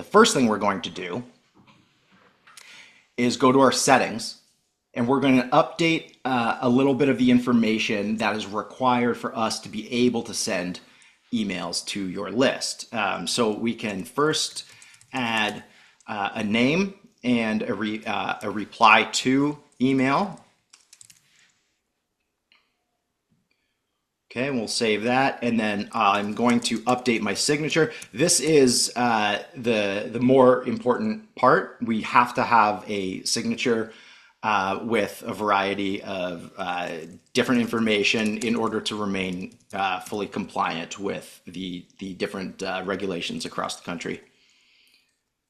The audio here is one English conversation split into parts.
The first thing we're going to do is go to our settings, and we're going to update a little bit of the information that is required for us to be able to send emails to your list. So we can first add a name and a reply to email. Okay, and we'll save that, and then I'm going to update my signature. This is the more important part. We have to have a signature with a variety of different information in order to remain fully compliant with the different regulations across the country.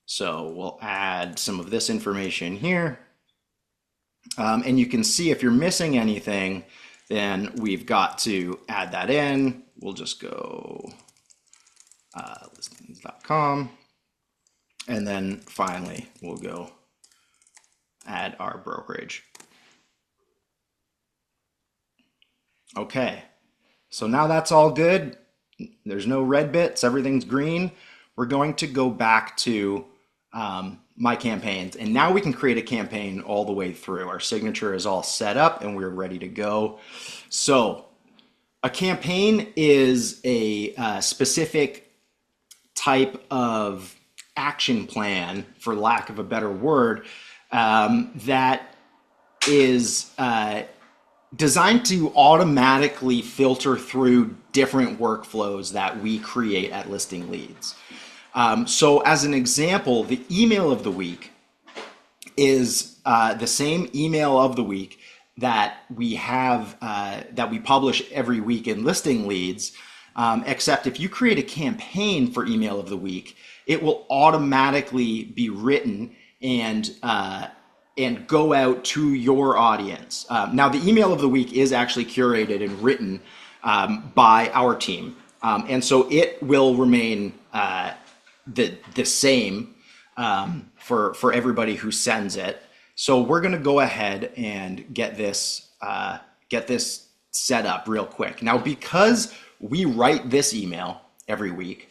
So we'll add some of this information here, and you can see if you're missing anything, then we've got to add that in. We'll just go ListingLeads.com, and then finally we'll go add our brokerage. Okay, so now that's all good. There's no red bits, everything's green. We're going to go back to my campaigns, and now we can create a campaign all the way through. Our signature is all set up and we're ready to go. So a campaign is a specific type of action plan, for lack of a better word, that is designed to automatically filter through different workflows that we create at ListingLeads. So as an example, the email of the week is the same email of the week that we have that we publish every week in ListingLeads, except if you create a campaign for email of the week, it will automatically be written and go out to your audience. Now, the email of the week is actually curated and written by our team, and so it will remain the same for everybody who sends it. So we're going to go ahead and get this set up real quick. Now, because we write this email every week,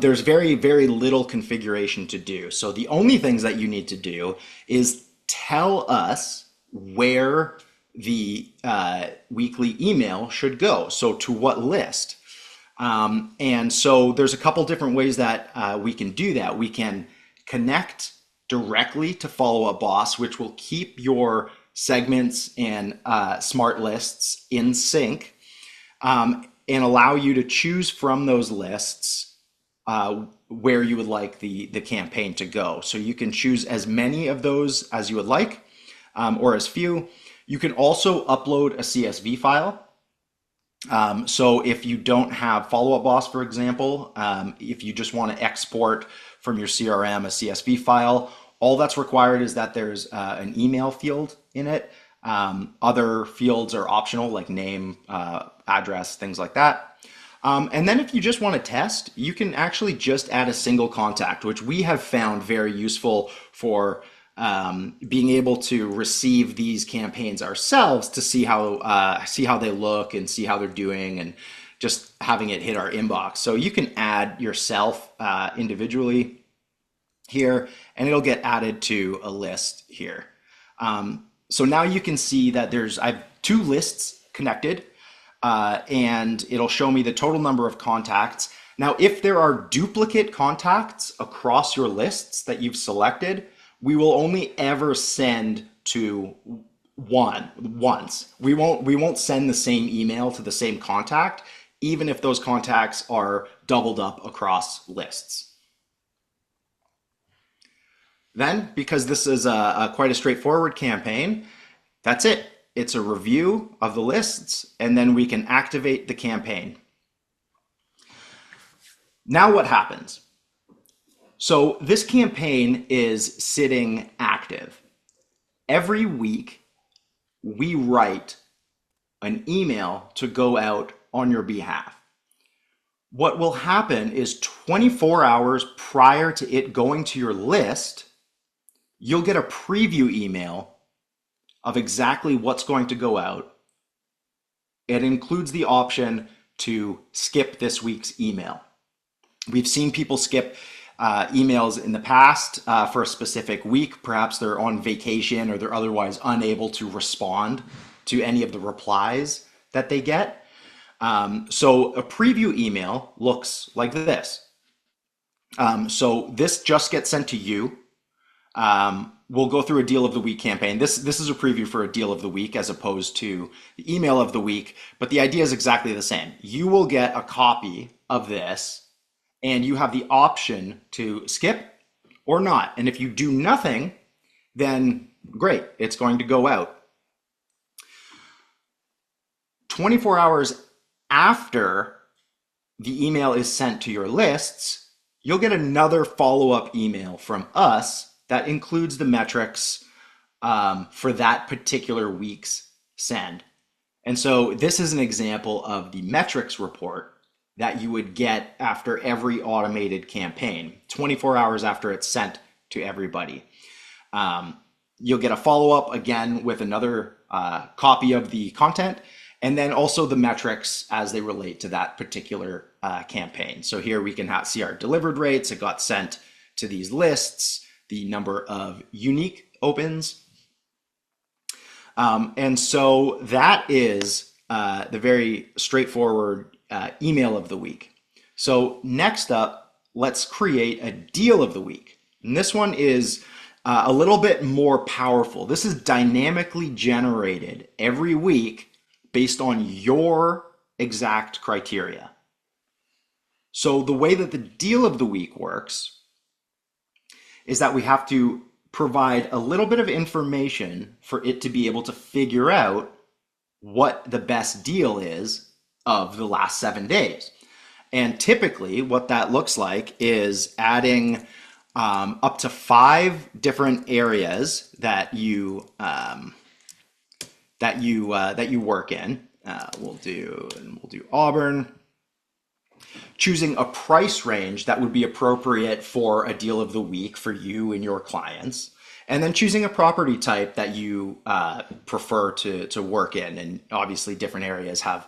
there's very, very little configuration to do. So the only things that you need to do is tell us where the weekly email should go. So to what list. And so there's a couple different ways that we can do that. We can connect directly to Follow Up Boss, which will keep your segments and smart lists in sync, and allow you to choose from those lists where you would like the campaign to go. So you can choose as many of those as you would like, or as few. You can also upload a CSV file. So if you don't have Follow Up Boss, for example, if you just want to export from your CRM a CSV file, all that's required is that there's an email field in it. Other fields are optional, like name, address, things like that. And then if you just want to test, you can actually just add a single contact, which we have found very useful for being able to receive these campaigns ourselves to see how they look and see how they're doing, and just having it hit our inbox. So you can add yourself individually here, and it'll get added to a list here. So now you can see that I have two lists connected, and it'll show me the total number of contacts. Now, if there are duplicate contacts across your lists that you've selected, we will only ever send to once. We won't send the same email to the same contact, even if those contacts are doubled up across lists. Then, because this is quite a straightforward campaign, that's it. It's a review of the lists, and then we can activate the campaign. Now what happens? So this campaign is sitting active. Every week, we write an email to go out on your behalf. What will happen is 24 hours prior to it going to your list, you'll get a preview email of exactly what's going to go out. It includes the option to skip this week's email. We've seen people skip emails in the past for a specific week. Perhaps they're on vacation or they're otherwise unable to respond to any of the replies that they get. So a preview email looks like this. So this just gets sent to you. We'll go through a deal of the week campaign. This is a preview for a deal of the week as opposed to the email of the week, but the idea is exactly the same. You will get a copy of this and you have the option to skip or not. And if you do nothing, then great, it's going to go out. 24 hours after the email is sent to your lists, you'll get another follow-up email from us that includes the metrics for that particular week's send. And so this is an example of the metrics report that you would get after every automated campaign, 24 hours after it's sent to everybody. You'll get a follow-up again with another copy of the content, and then also the metrics as they relate to that particular campaign. So here we can see our delivered rates. It got sent to these lists, the number of unique opens. And so that is the very straightforward email of the week. So next up, let's create a deal of the week. And this one is a little bit more powerful. This is dynamically generated every week based on your exact criteria. So the way that the deal of the week works is that we have to provide a little bit of information for it to be able to figure out what the best deal is of the last 7 days. And typically what that looks like is adding up to 5 different areas that you work in. We'll do Auburn. Choosing a price range that would be appropriate for a deal of the week for you and your clients, and then choosing a property type that you prefer to work in. And obviously different areas have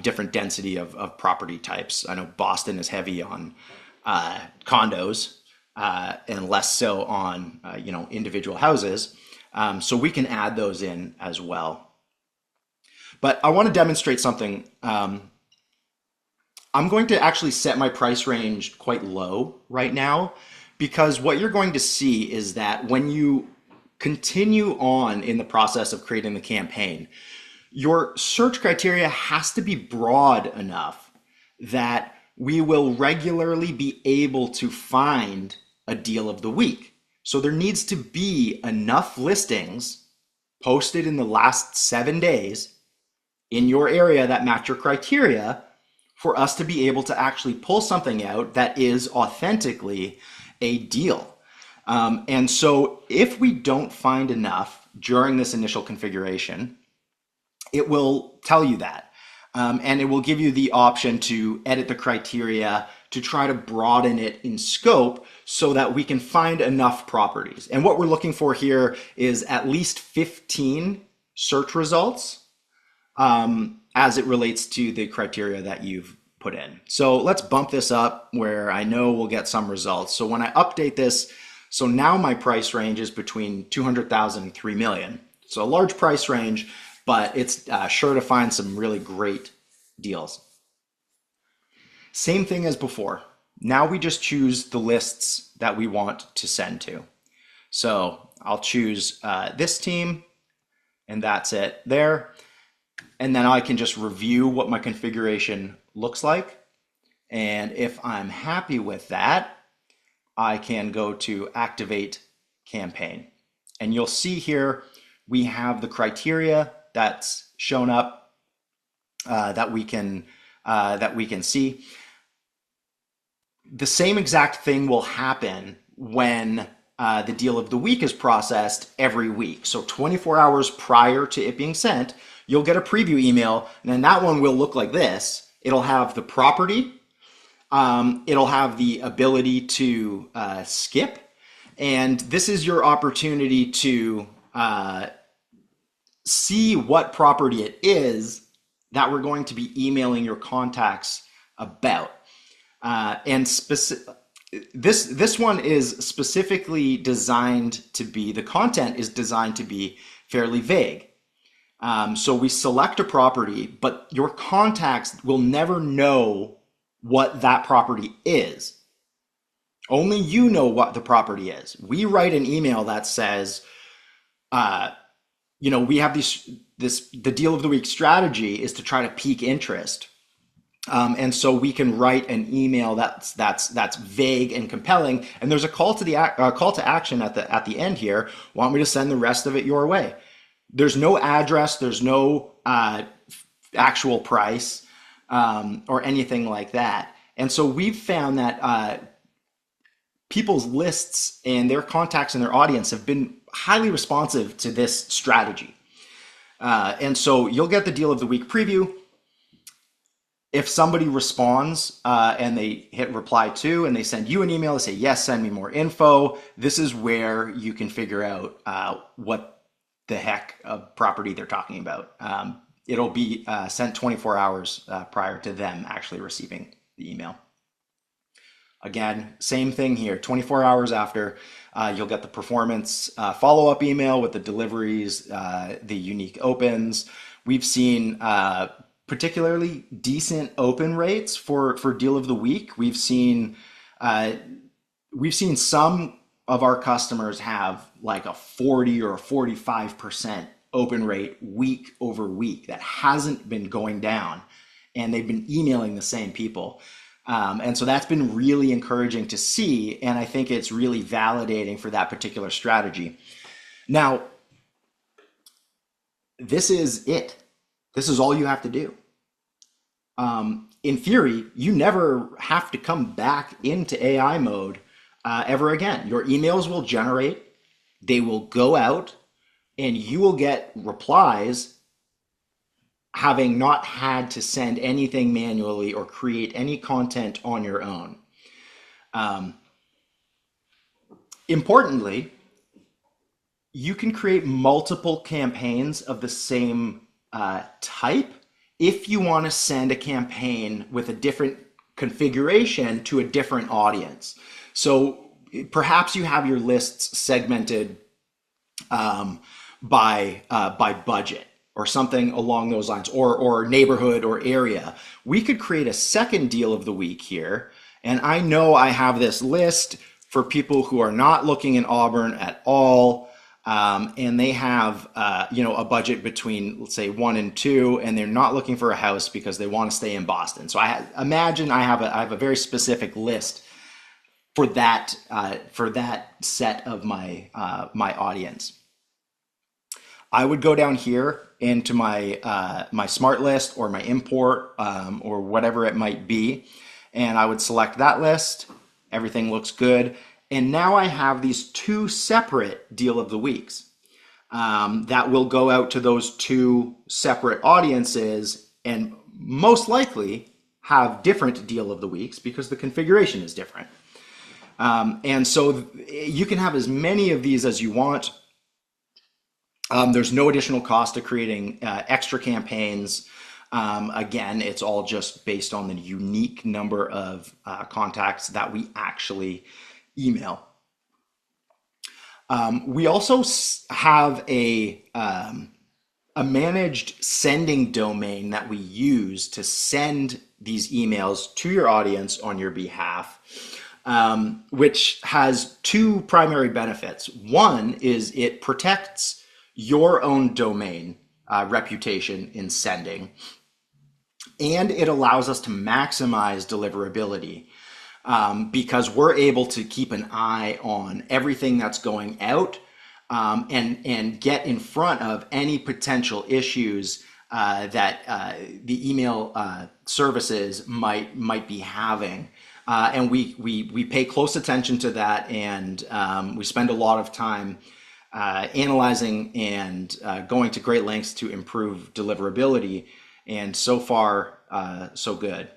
different density of property types. I know Boston is heavy on condos and less so on individual houses. So we can add those in as well. But I want to demonstrate something. I'm going to actually set my price range quite low right now, because what you're going to see is that when you continue on in the process of creating the campaign, your search criteria has to be broad enough that we will regularly be able to find a deal of the week. So there needs to be enough listings posted in the last 7 days in your area that match your criteria for us to be able to actually pull something out that is authentically a deal. And so if we don't find enough during this initial configuration, it will tell you that. And it will give you the option to edit the criteria to try to broaden it in scope so that we can find enough properties. And what we're looking for here is at least 15 search results as it relates to the criteria that you've put in. So let's bump this up where I know we'll get some results. So when I update this, so now my price range is between 200,000 and 3 million. So a large price range, but it's sure to find some really great deals. Same thing as before. Now we just choose the lists that we want to send to. So I'll choose this team, and that's it there. And then I can just review what my configuration looks like. And if I'm happy with that, I can go to activate campaign. And you'll see here, we have the criteria that's shown up that we can see. The same exact thing will happen when the deal of the week is processed every week. So 24 hours prior to it being sent, you'll get a preview email, and then that one will look like this. It'll have the property, it'll have the ability to skip, and this is your opportunity to see what property it is that we're going to be emailing your contacts about. And this one is specifically designed to be, the content is designed to be fairly vague. So we select a property, but your contacts will never know what that property is. Only you know what the property is. We write an email that says, we have the deal of the week strategy is to try to pique interest. And so we can write an email that's vague and compelling, and there's a call to action at the end here. Want me to send the rest of it your way? There's no address, there's no actual price or anything like that. And so we've found that people's lists and their contacts and their audience have been highly responsive to this strategy. And so you'll get the deal of the week preview. If somebody responds and they hit reply to and they send you an email to say, yes, send me more info, this is where you can figure out what the heck of property they're talking about. It'll be sent 24 hours prior to them actually receiving the email. Again, same thing here, 24 hours after, you'll get the performance follow-up email with the deliveries, the unique opens. We've seen particularly decent open rates for deal of the week. We've seen some of our customers have like a 40 or a 45% open rate week over week that hasn't been going down, and they've been emailing the same people. And so that's been really encouraging to see, and I think it's really validating for that particular strategy. Now, this is it. This is all you have to do. In theory, you never have to come back into AI mode ever again. Your emails will generate, they will go out, and you will get replies having not had to send anything manually or create any content on your own. Importantly, you can create multiple campaigns of the same type if you want to send a campaign with a different configuration to a different audience. So perhaps you have your lists segmented by budget or something along those lines, or neighborhood or area. We could create a second deal of the week here. And I know I have this list for people who are not looking in Auburn at all. And they have, a budget between, let's say, 1 and 2, and they're not looking for a house because they want to stay in Boston. So imagine I have a very specific list for that set of my audience. I would go down here into my smart list or my import or whatever it might be, and I would select that list. Everything looks good. And now I have these 2 separate deal of the weeks that will go out to those 2 separate audiences, and most likely have different deal of the weeks because the configuration is different. And so you can have as many of these as you want. There's no additional cost to creating extra campaigns. Again, it's all just based on the unique number of contacts that we actually email. We also have a managed sending domain that we use to send these emails to your audience on your behalf, which has 2 primary benefits. One is it protects your own domain reputation in sending, and it allows us to maximize deliverability. Because we're able to keep an eye on everything that's going out and get in front of any potential issues that the email services might be having. And we pay close attention to that, and we spend a lot of time analyzing and going to great lengths to improve deliverability. And so far, so good.